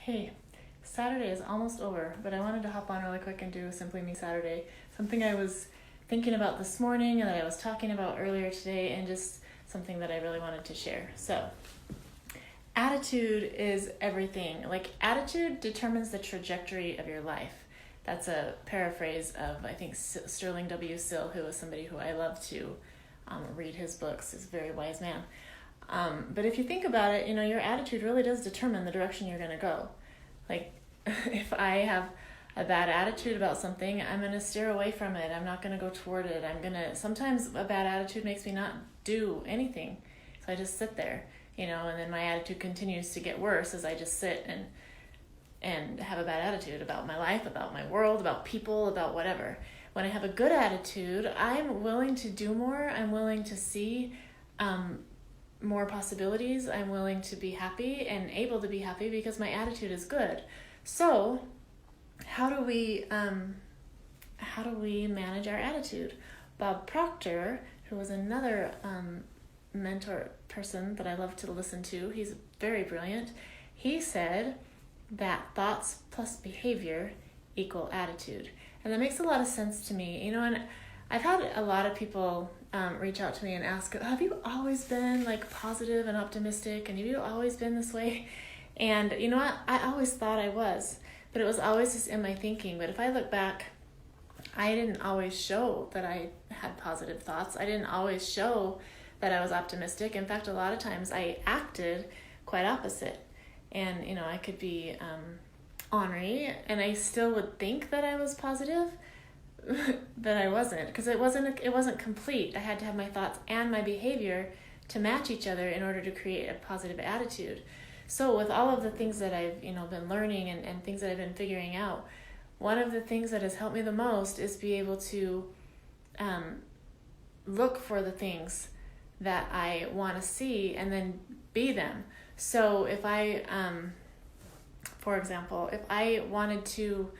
Hey, Saturday is almost over, but I wanted to hop on really quick and do Simply Me Saturday. Something I was thinking about this morning and that I was talking about earlier today, and just something that I really wanted to share. So, attitude is everything. Like, attitude determines the trajectory of your life. That's a paraphrase of, I think, Sterling W. Sill, who is somebody who I love to read his books. He's a very wise man. But if you think about it, your attitude really does determine the direction you're going to go. Like, if I have a bad attitude about something, I'm going to steer away from it. I'm not going to go toward it. Sometimes a bad attitude makes me not do anything. So I just sit there, and then my attitude continues to get worse as I just sit and have a bad attitude about my life, about my world, about people, about whatever. When I have a good attitude, I'm willing to do more. I'm willing to see more possibilities. I'm willing to be happy and able to be happy because my attitude is good. So how do we manage our attitude? Bob Proctor, who was another mentor person that I love to listen to, he's very brilliant. He said that thoughts plus behavior equal attitude. And that makes a lot of sense to me. And I've had a lot of people reach out to me and ask, have you always been like positive and optimistic, and have you always been this way? And you know what? I always thought I was, but it was always just in my thinking. But if I look back, I didn't always show that I had positive thoughts. I didn't always show that I was optimistic. In fact, a lot of times I acted quite opposite. And, I could be ornery, and I still would think that I was positive, but I wasn't, because it wasn't complete. I had to have my thoughts and my behavior to match each other in order to create a positive attitude. So with all of the things that I've been learning and things that I've been figuring out, one of the things that has helped me the most is be able to look for the things that I want to see and then be them. So if I, for example, if I wanted to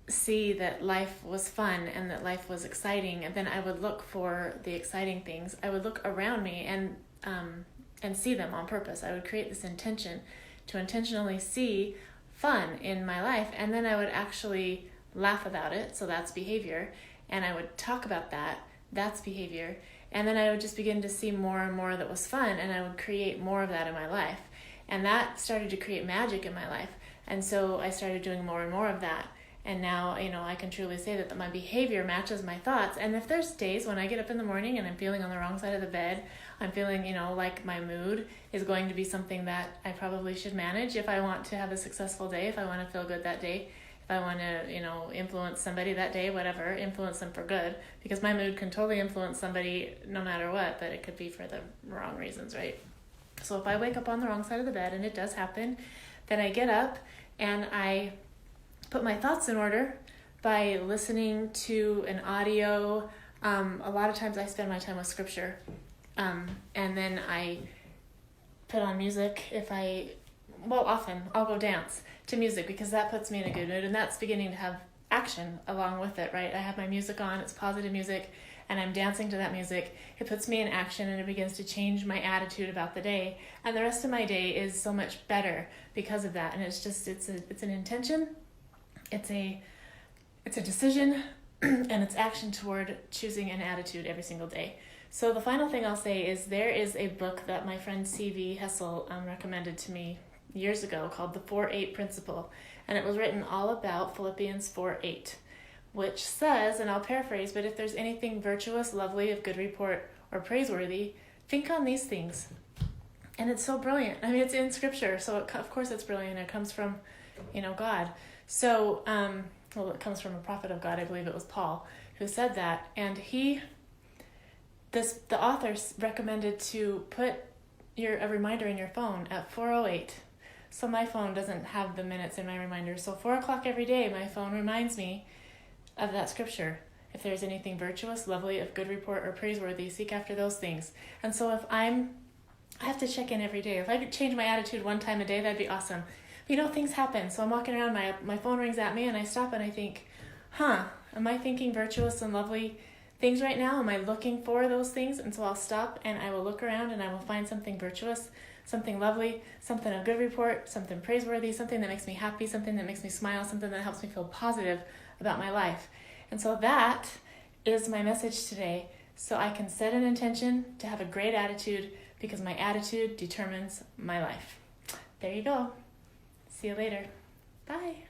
see that life was fun and that life was exciting, and then I would look for the exciting things. I would look around me and see them on purpose. I would create this intention to intentionally see fun in my life, and then I would actually laugh about it. So that's behavior. And I would talk about that. That's behavior. And then I would just begin to see more and more that was fun, and I would create more of that in my life. And that started to create magic in my life. And so I started doing more and more of that. And now, I can truly say that my behavior matches my thoughts. And if there's days when I get up in the morning and I'm feeling on the wrong side of the bed, I'm feeling, like my mood is going to be something that I probably should manage if I want to have a successful day, if I want to feel good that day, if I want to, influence somebody that day, whatever, influence them for good, because my mood can totally influence somebody no matter what, but it could be for the wrong reasons, right? So if I wake up on the wrong side of the bed, and it does happen, then I get up and I put my thoughts in order by listening to an audio. A lot of times I spend my time with scripture. And then I put on music. Often I'll go dance to music because that puts me in a good mood, and that's beginning to have action along with it, right? I have my music on, it's positive music, and I'm dancing to that music. It puts me in action, and it begins to change my attitude about the day. And the rest of my day is so much better because of that. And it's an intention. It's a decision, and it's action toward choosing an attitude every single day. So the final thing I'll say is there is a book that my friend C.V. Hessel recommended to me years ago called The 4-8 Principle, and it was written all about Philippians 4:8, which says, and I'll paraphrase, but if there's anything virtuous, lovely, of good report, or praiseworthy, think on these things. And it's so brilliant. I mean, it's in scripture, so of course it's brilliant. It comes from, God. So, it comes from a prophet of God. I believe it was Paul who said that. And the author recommended to put a reminder in your phone at 4:08. So my phone doesn't have the minutes in my reminder. So 4:00 every day, my phone reminds me of that scripture. If there's anything virtuous, lovely, of good report, or praiseworthy, seek after those things. And so I have to check in every day. If I could change my attitude one time a day, that'd be awesome. Things happen. So I'm walking around, my phone rings at me, and I stop and I think, am I thinking virtuous and lovely things right now? Am I looking for those things? And so I'll stop and I will look around and I will find something virtuous, something lovely, something a good report, something praiseworthy, something that makes me happy, something that makes me smile, something that helps me feel positive about my life. And so that is my message today. So I can set an intention to have a great attitude, because my attitude determines my life. There you go. See you later. Bye.